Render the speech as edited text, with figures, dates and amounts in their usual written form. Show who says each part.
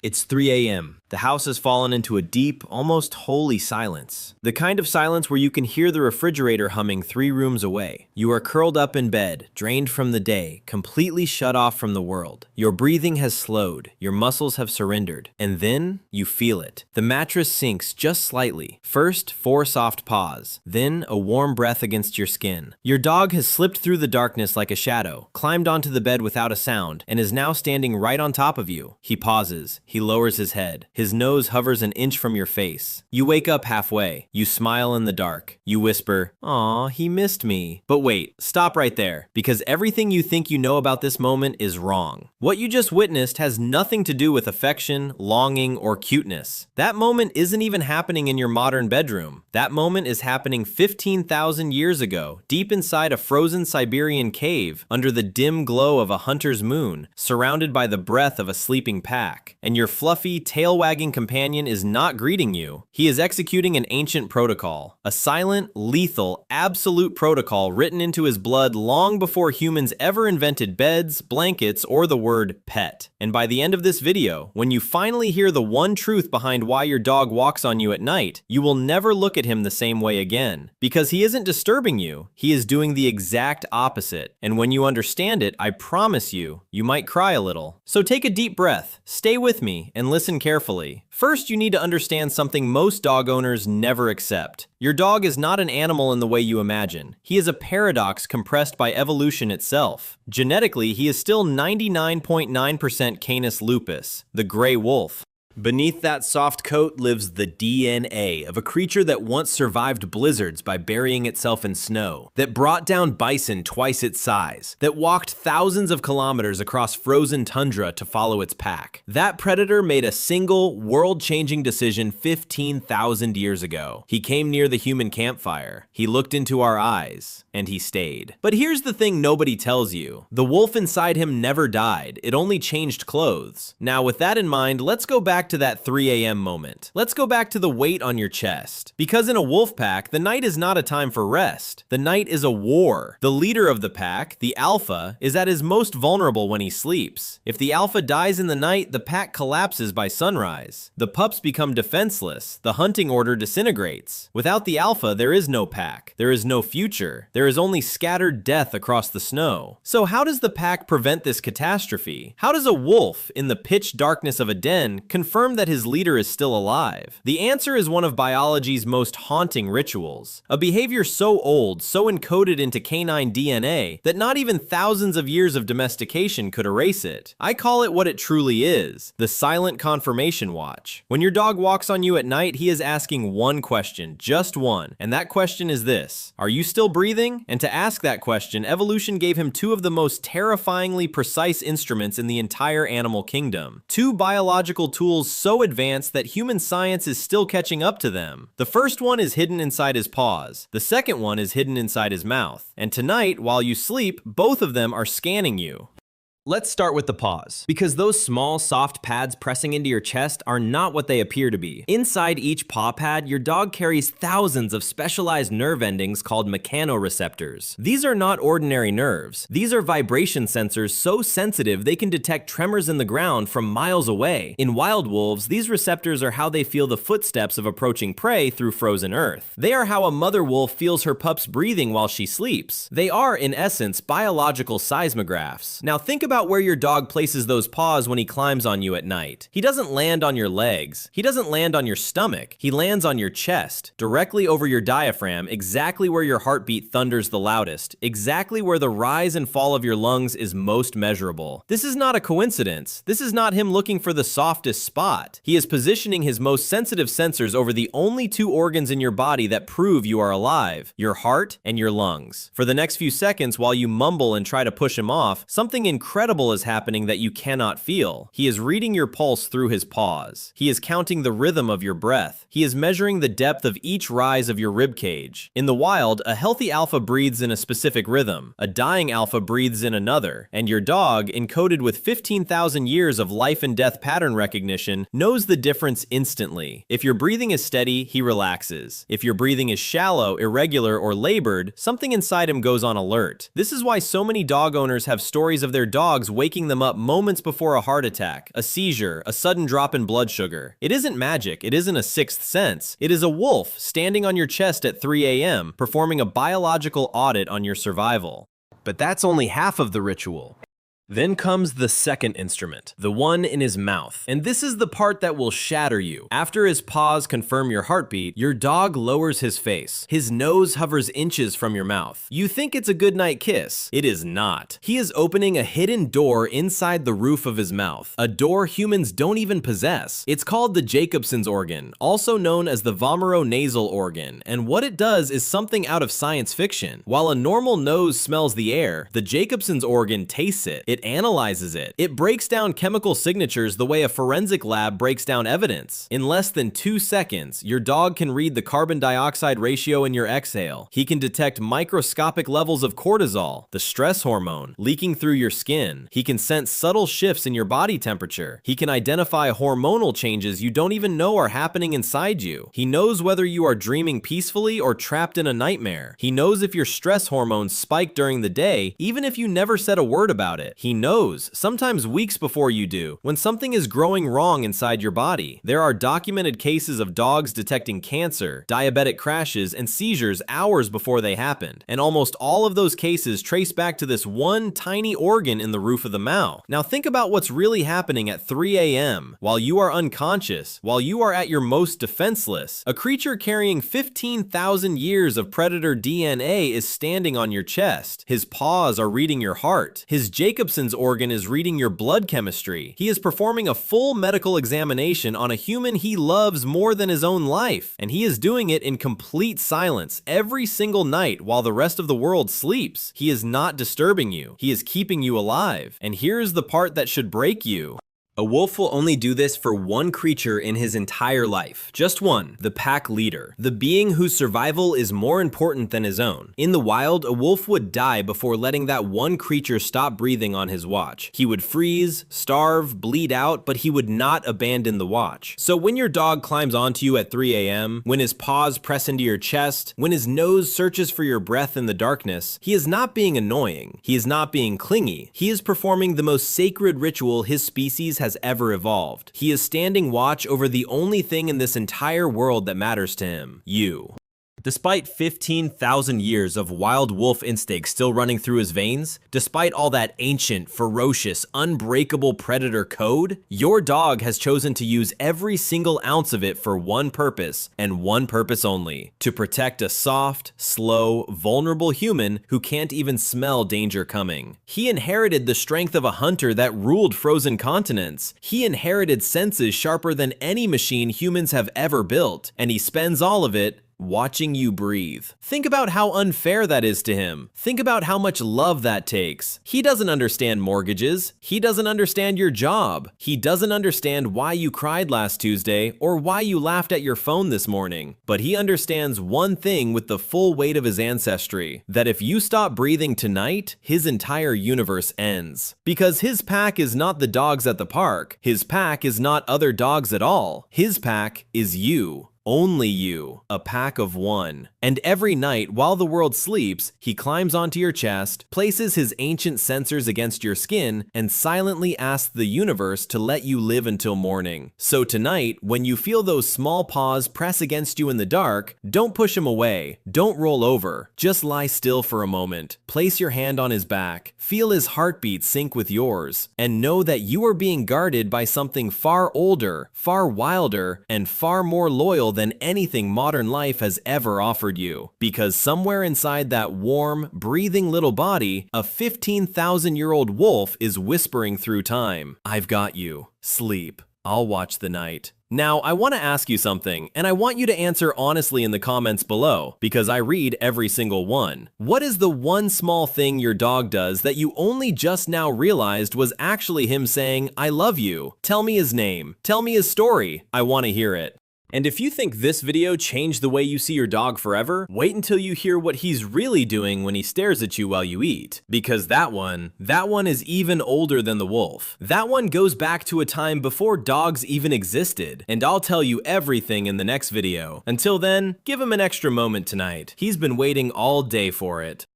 Speaker 1: It's 3 a.m. The house has fallen into a deep, almost holy silence. The kind of silence where you can hear the refrigerator humming 3 rooms away. You are curled up in bed, drained from the day, completely shut off from the world. Your breathing has slowed, your muscles have surrendered, and then you feel it. The mattress sinks just slightly. First, 4 soft paws, then a warm breath against your skin. Your dog has slipped through the darkness like a shadow, climbed onto the bed without a sound, and is now standing right on top of you. He pauses. He lowers his head. His nose hovers an inch from your face. You wake up halfway. You smile in the dark. You whisper, "Aw, he missed me." But wait, stop right there, because everything you think you know about this moment is wrong. What you just witnessed has nothing to do with affection, longing, or cuteness. That moment isn't even happening in your modern bedroom. That moment is happening 15,000 years ago, deep inside a frozen Siberian cave, under the dim glow of a hunter's moon, surrounded by the breath of a sleeping pack. And your fluffy, tail-wagging companion is not greeting you. He is executing an ancient protocol, a silent, lethal, absolute protocol written into his blood long before humans ever invented beds, blankets, or the word pet. And by the end of this video, when you finally hear the one truth behind why your dog walks on you at night, you will never look at him the same way again. Because he isn't disturbing you, he is doing the exact opposite. And when you understand it, I promise you, you might cry a little. So take a deep breath, stay with me, and listen carefully. First, you need to understand something most dog owners never accept. Your dog is not an animal in the way you imagine. He is a paradox compressed by evolution itself. Genetically, he is still 99.9% Canis lupus, the gray wolf. Beneath that soft coat lives the DNA of a creature that once survived blizzards by burying itself in snow, that brought down bison twice its size, that walked thousands of kilometers across frozen tundra to follow its pack. That predator made a single, world-changing decision 15,000 years ago. He came near the human campfire, he looked into our eyes, and he stayed. But here's the thing nobody tells you. The wolf inside him never died, it only changed clothes. Now with that in mind, let's go back to that 3 a.m. moment. Let's go back to the weight on your chest. Because in a wolf pack, the night is not a time for rest. The night is a war. The leader of the pack, the alpha, is at his most vulnerable when he sleeps. If the alpha dies in the night, the pack collapses by sunrise. The pups become defenseless. The hunting order disintegrates. Without the alpha, there is no pack. There is no future. There is only scattered death across the snow. So how does the pack prevent this catastrophe? How does a wolf, in the pitch darkness of a den, confirm that his leader is still alive? The answer is one of biology's most haunting rituals. A behavior so old, so encoded into canine DNA, that not even thousands of years of domestication could erase it. I call it what it truly is, the silent confirmation watch. When your dog walks on you at night, he is asking one question, just one, and that question is this: are you still breathing? And to ask that question, evolution gave him 2 of the most terrifyingly precise instruments in the entire animal kingdom. 2 biological tools so advanced that human science is still catching up to them. The first one is hidden inside his paws. The second one is hidden inside his mouth. And tonight, while you sleep, both of them are scanning you. Let's start with the paws, because those small, soft pads pressing into your chest are not what they appear to be. Inside each paw pad, your dog carries thousands of specialized nerve endings called Mechanoreceptors. These are not ordinary nerves. These are vibration sensors so sensitive they can detect tremors in the ground from miles away. In wild wolves, these receptors are how they feel the footsteps of approaching prey through frozen earth. They are how a mother wolf feels her pup's breathing while she sleeps. They are, in essence, biological seismographs. Now think about where your dog places those paws when he climbs on you at night. He doesn't land on your legs. He doesn't land on your stomach. He lands on your chest, directly over your diaphragm, exactly where your heartbeat thunders the loudest, exactly where the rise and fall of your lungs is most measurable. This is not a coincidence. This is not him looking for the softest spot. He is positioning his most sensitive sensors over the only 2 organs in your body that prove you are alive: your heart and your lungs. For the next few seconds, while you mumble and try to push him off, something incredible is happening that you cannot feel. He is reading your pulse through his paws. He is counting the rhythm of your breath. He is measuring the depth of each rise of your rib cage. In the wild, a healthy alpha breathes in a specific rhythm. A dying alpha breathes in another. And your dog, encoded with 15,000 years of life and death pattern recognition, knows the difference instantly. If your breathing is steady, he relaxes. If your breathing is shallow, irregular, or labored, something inside him goes on alert. This is why so many dog owners have stories of their dogs dogs waking them up moments before a heart attack, a seizure, a sudden drop in blood sugar. It isn't magic, it isn't a sixth sense. It is a wolf standing on your chest at 3 a.m., performing a biological audit on your survival. But that's only half of the ritual. Then comes the second instrument, the one in his mouth. And this is the part that will shatter you. After his paws confirm your heartbeat, your dog lowers his face. His nose hovers inches from your mouth. You think it's a goodnight kiss. It is not. He is opening a hidden door inside the roof of his mouth, a door humans don't even possess. It's called the Jacobson's organ, also known as the vomeronasal organ, and what it does is something out of science fiction. While a normal nose smells the air, the Jacobson's organ tastes it. It analyzes it. It breaks down chemical signatures the way a forensic lab breaks down evidence. In less than 2 seconds, your dog can read the carbon dioxide ratio in your exhale. He can detect microscopic levels of cortisol, the stress hormone, leaking through your skin. He can sense subtle shifts in your body temperature. He can identify hormonal changes you don't even know are happening inside you. He knows whether you are dreaming peacefully or trapped in a nightmare. He knows if your stress hormones spike during the day, even if you never said a word about it. He knows, sometimes weeks before you do, when something is growing wrong inside your body. There are documented cases of dogs detecting cancer, diabetic crashes, and seizures hours before they happened. And almost all of those cases trace back to this one tiny organ in the roof of the mouth. Now think about what's really happening at 3 a.m. while you are unconscious, while you are at your most defenseless. A creature carrying 15,000 years of predator DNA is standing on your chest. His paws are reading your heart. His Jacobson's organ is reading your blood chemistry. He is performing a full medical examination on a human he loves more than his own life, and he is doing it in complete silence every single night while the rest of the world sleeps. He is not disturbing you. He is keeping you alive. And here's the part that should break you. A wolf will only do this for one creature in his entire life. Just one, the pack leader, the being whose survival is more important than his own. In the wild, a wolf would die before letting that one creature stop breathing on his watch. He would freeze, starve, bleed out, but he would not abandon the watch. So when your dog climbs onto you at 3 a.m., when his paws press into your chest, when his nose searches for your breath in the darkness, he is not being annoying. He is not being clingy. He is performing the most sacred ritual his species has ever evolved. He is standing watch over the only thing in this entire world that matters to him, you. Despite 15,000 years of wild wolf instinct still running through his veins, despite all that ancient, ferocious, unbreakable predator code, your dog has chosen to use every single ounce of it for one purpose, and one purpose only: to protect a soft, slow, vulnerable human who can't even smell danger coming. He inherited the strength of a hunter that ruled frozen continents. He inherited senses sharper than any machine humans have ever built, and he spends all of it watching you breathe. Think about how unfair that is to him. Think about how much love that takes. He doesn't understand mortgages. He doesn't understand your job. He doesn't understand why you cried last Tuesday or why you laughed at your phone this morning. But he understands one thing with the full weight of his ancestry: that if you stop breathing tonight, his entire universe ends. Because his pack is not the dogs at the park. His pack is not other dogs at all. His pack is you. Only you, a pack of one. And every night, while the world sleeps, he climbs onto your chest, places his ancient sensors against your skin, and silently asks the universe to let you live until morning. So tonight, when you feel those small paws press against you in the dark, don't push him away. Don't roll over. Just lie still for a moment. Place your hand on his back. Feel his heartbeat sync with yours. And know that you are being guarded by something far older, far wilder, and far more loyal than anything modern life has ever offered you. Because somewhere inside that warm, breathing little body, a 15,000-year-old wolf is whispering through time. I've got you. Sleep. I'll watch the night. Now, I want to ask you something, and I want you to answer honestly in the comments below, because I read every single one. What is the one small thing your dog does that you only just now realized was actually him saying, I love you? Tell me his name. Tell me his story. I want to hear it. And if you think this video changed the way you see your dog forever, wait until you hear what he's really doing when he stares at you while you eat. Because that one is even older than the wolf. That one goes back to a time before dogs even existed. And I'll tell you everything in the next video. Until then, give him an extra moment tonight. He's been waiting all day for it.